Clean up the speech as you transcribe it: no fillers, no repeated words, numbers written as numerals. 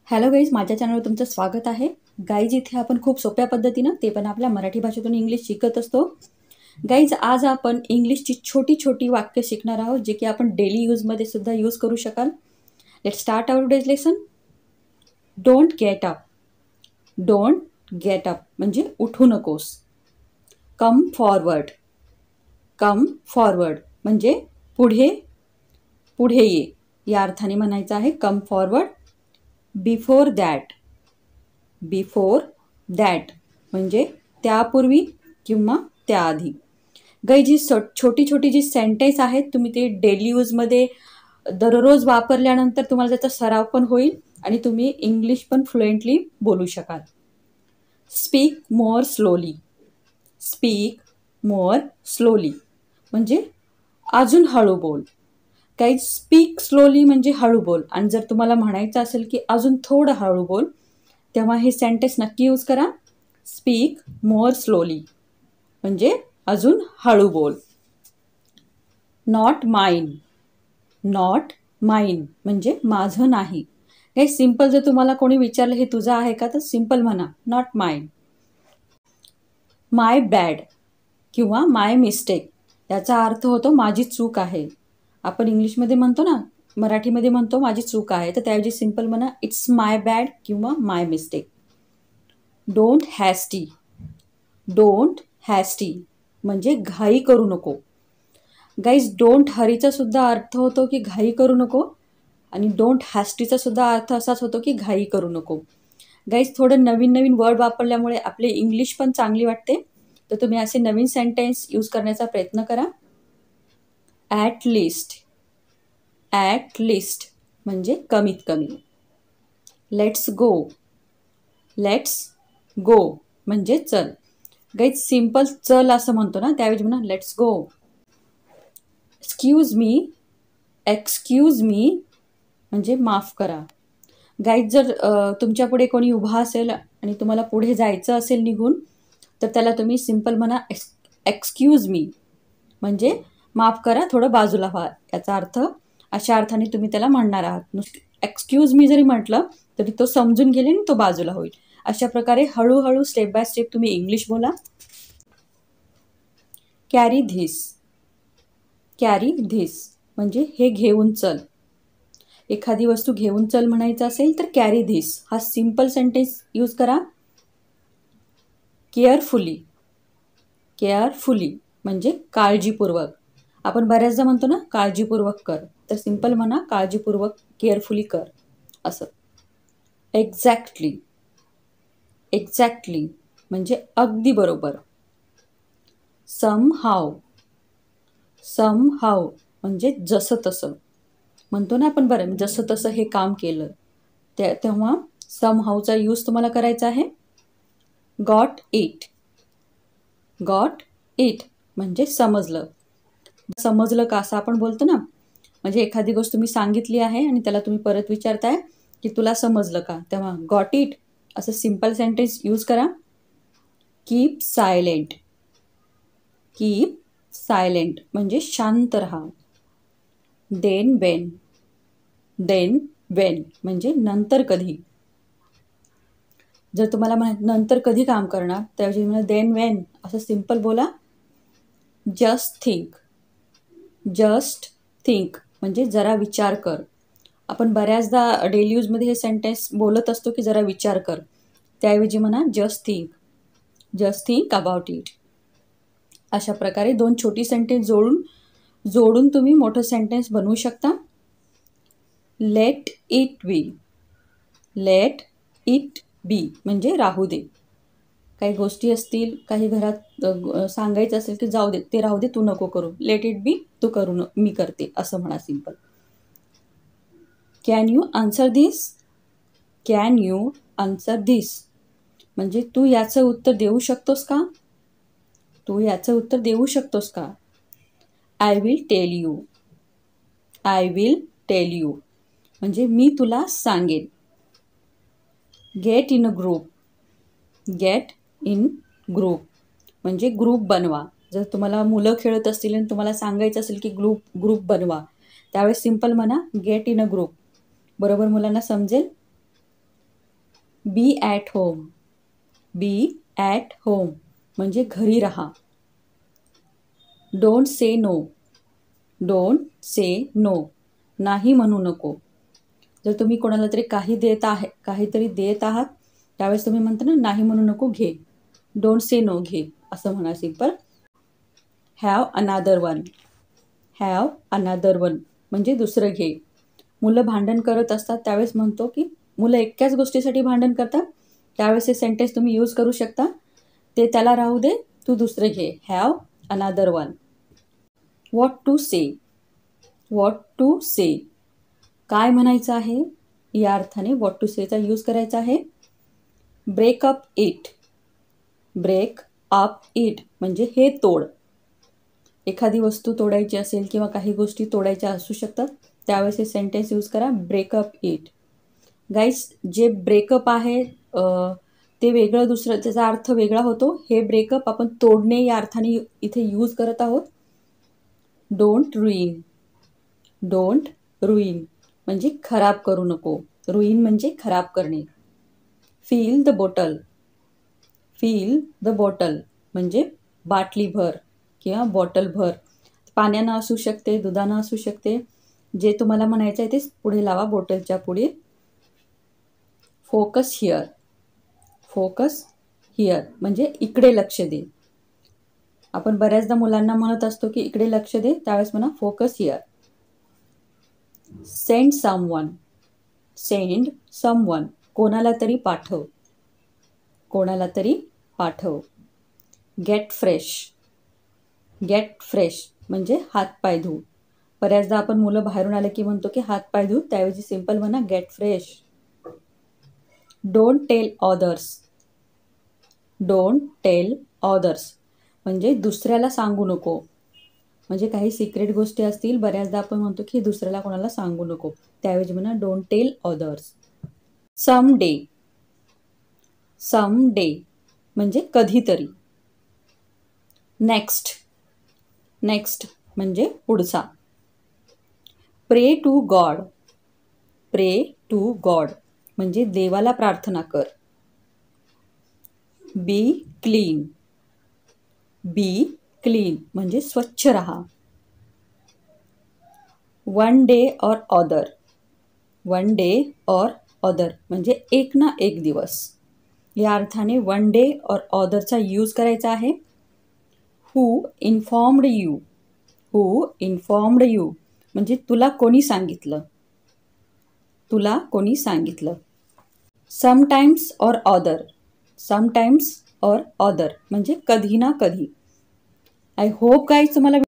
Hello guys, माझ्या चॅनलवर तुमचं स्वागत आहे. गाईज, इथे आपण खूप सोप्या पद्धतीनं ते पण आपल्या मराठी भाषेतून इंग्लिश शिकत असतो. गाईज, आज आपण इंग्लिशची छोटी छोटी वाक्य शिकणार आहोत, जे की आपण डेली यूजमध्ये सुद्धा यूज करू शकाल. Let start our days lesson. Don't get up. Don't get up म्हणजे उठू नकोस. Come forward. कम फॉरवर्ड म्हणजे पुढे पुढे ये, या अर्थाने म्हणायचं आहे come forward. Before that. Before that म्हणजे त्यापूर्वी किंवा त्याआधी. जी छोटी छोटी जी सेंटेन्स आहेत, तुम्ही ते डेली यूजमध्ये दररोज वापरल्यानंतर तुम्हाला त्याचा सराव पण होईल आणि तुम्ही इंग्लिश पण फ्लुएंटली बोलू शकाल. Speak more slowly. Speak more slowly म्हणजे अजून हळू बोल. काही स्पीक स्लोली म्हणजे हळू बोल, आणि जर तुम्हाला म्हणायचं असेल की अजून थोडं हळू बोल, तेव्हा हे सेंटेन्स नक्की यूज करा. स्पीक मोर स्लोली म्हणजे अजून हळू बोल. Not mine. नॉट माइन म्हणजे माझं नाही. काही सिंपल जर तुम्हाला कोणी विचारलं हे तुझं आहे का, तर सिंपल म्हणा नॉट माइन. माय बॅड किंवा माय मिस्टेक याचा अर्थ होतो माझी चूक आहे. आपण इंग्लिशमध्ये म्हणतो ना, मराठीमध्ये म्हणतो माझी चूक आहे, तर त्याऐवजी सिंपल म्हणा इट्स माय बॅड किंवा माय मिस्टेक. डोंट हॅस्टी. डोंट हॅस्टी म्हणजे घाई करू नको. गाईज, डोंट हरीचा सुद्धा अर्थ होतो की घाई करू नको, आणि डोंट हॅस्टीचा सुद्धा अर्थ असाच होतो की घाई करू नको. गाईज, थोडं नवीन नवीन वर्ड वापरल्यामुळे आपले इंग्लिश पण चांगली वाटते, तर तुम्ही असे नवीन सेंटेन्स यूज करण्याचा प्रयत्न करा. At least. ॲट लिस्ट म्हणजे कमीत कमी. Let's go. लेट्स गो म्हणजे चल. गाईज, सिंपल चल असं म्हणतो ना, त्याऐवजी म्हणा let's go. Excuse me. Excuse me म्हणजे माफ करा. गाईज, जर तुमच्या पुढे कोणी उभा असेल आणि तुम्हाला पुढे जायचं असेल निघून, तर त्याला तुम्ही सिंपल म्हणा एक्सक्यूज मी म्हणजे माफ करा, थोडं बाजूला व्हा, याचा अर्थ अशा अर्थाने तुम्ही त्याला म्हणणार आहात. नुसतं एक्सक्यूज मी जरी म्हटलं तरी तो समजून गेले आणि तो बाजूला होईल. अशा प्रकारे हळूहळू स्टेप बाय स्टेप तुम्ही इंग्लिश बोला. Carry this. कॅरी धिस म्हणजे हे घेऊन चल. एखादी वस्तू घेऊन चल म्हणायचं असेल तर कॅरी धिस हा सिंपल सेंटेन्स यूज करा. केअरफुली. केअरफुली म्हणजे काळजीपूर्वक. आपण बऱ्याचदा म्हणतो ना काळजीपूर्वक कर, तर सिंपल म्हणा काळजीपूर्वक केअरफुली कर असं. एक्झॅक्टली. एक्झॅक्टली म्हणजे अगदी बरोबर. सम हाव. सम हाव म्हणजे जसं तसं. म्हणतो ना आपण बरं जसं तसं हे काम केलं, तेव्हा सम हावचा यूज तुम्हाला करायचा आहे. Got it. गॉट इट म्हणजे समजलं. समजलं का असं आपण बोलतो ना, म्हणजे एखादी गोष्ट तुम्ही सांगितली आहे आणि त्याला तुम्ही परत विचारताय की तुला समजलं का, तेव्हा गॉट इट असं सिंपल सेंटेन्स यूज करा. Keep silent. कीप सायलेंट म्हणजे शांत राहा. Then Wien. देन वेन म्हणजे नंतर कधी. जर तुम्हाला नंतर कधी काम करणार, त्याऐवजी मला देन वेन असं सिंपल बोला. Just think. जस्ट थिंक म्हणजे जरा विचार कर. आपण बऱ्याचदा डेली यूजमध्ये हे सेंटेन्स बोलत असतो की जरा विचार कर, त्याऐवजी म्हणा just think. Just think about it. अशा प्रकारे दोन छोटी सेंटेन्स जोडून तुम्ही मोठं सेंटेन्स बनवू शकता. Let it be. Let it be म्हणजे राहू दे. काही गोष्टी असतील, काही घरात सांगायचं असेल की जाऊ दे, ते राहू दे, तू नको करू. लेट इट बी, तू करू मी करते असं म्हणा simple. Can you answer this. Can you answer this म्हणजे तू याचं उत्तर देऊ शकतोस का. तू याचं उत्तर देऊ शकतोस का. I will tell you. I will tell you म्हणजे मी तुला सांगेन. Get in a group. Get in group म्हणजे ग्रुप बनवा. जर तुम्हाला मुलं खेळत असतील आणि तुम्हाला सांगायचं असेल की ग्रुप बनवा, त्यावेळेस सिंपल म्हणा गेट इन अ ग्रुप. बरोबर मुलांना समजेल. Be at home. Be at home म्हणजे घरी राहा. Don't say no. Don't say no नाही म्हणू नको. जर तुम्ही कोणाला तरी काहीतरी देत आहात त्यावेळेस तुम्ही म्हणता ना नाही म्हणू नको, घे. डोंट से नो, घे असं म्हणा simple. Have another one. Have another one म्हणजे दुसरं घे. मुलं भांडण करत असतात त्यावेळेस म्हणतो की मुलं एकाच गोष्टीसाठी भांडण करतात त्यावेळेस हे सेंटेन्स तुम्ही यूज करू शकता. ते त्याला राहू दे, तू दुसरं घे. Have another one. What to say. What to say काय म्हणायचं आहे या अर्थाने व्हॉट टू सेचा यूज करायचा आहे. Break up it. Break up it म्हणजे हे तोड. एखादी वस्तू तोडायची असेल किंवा काही गोष्टी तोडायच्या असू शकतात त्यावेळेस हे सेंटेन्स यूज करा, ब्रेकअप इट. गाईज, जे ब्रेकअप आहे ते वेगळं, दुसरं त्याचा अर्थ वेगळा होतो. हे ब्रेकअप आपण तोडणे या अर्थाने इथे यूज करत आहोत. डोंट रुईन. डोंट रुईन म्हणजे खराब करू नको. रुईन म्हणजे खराब करणे. Fill the bottle. Fill the bottle म्हणजे बाटली भर किंवा बॉटल भर. पाण्यानं असू शकते, दुधानं असू शकते. जे तुम्हाला म्हणायचं आहे ते पुढे लावा बॉटलच्या पुढे. Focus here. फोकस हिअर म्हणजे इकडे लक्ष दे. आपण बऱ्याचदा मुलांना म्हणत असतो की इकडे लक्ष दे, त्यावेळेस म्हणा focus here. Send someone. Send someone कोणाला तरी पाठव. कोणाला तरी पाठव. Gate fresh. गेट फ्रेश म्हणजे हातपाय धू. बऱ्याचदा आपण मुलं बाहेरून आले की म्हणतो की हातपाय धू, त्याऐवजी सिंपल म्हणा get fresh. Don't tell others. Don't tell others म्हणजे दुसऱ्याला सांगू नको. म्हणजे काही सिक्रेट गोष्टी असतील बऱ्याचदा आपण म्हणतो की दुसऱ्याला कोणाला सांगू नको, त्याऐवजी म्हणा don't tell others. Some day. Some day म्हणजे कधीतरी. नेक्स्ट. नेक्स्ट म्हणजे पुढचा. Pray to God. Pray to God म्हणजे देवाला प्रार्थना कर. बी क्लीन. बी क्लीन म्हणजे स्वच्छ राहा. वन डे और अदर. वन डे और अदर म्हणजे एक ना एक दिवस. या अर्थाने वन डे और अदरचा यूज करायचा आहे. Who informed you. Who informed you म्हणजे तुला कोणी सांगितलं. तुला कोणी सांगितलं. समटाइम्स और अदर. समटाइम्स और अदर म्हणजे कधी ना कधी. आय होप गाईज तुम्हाला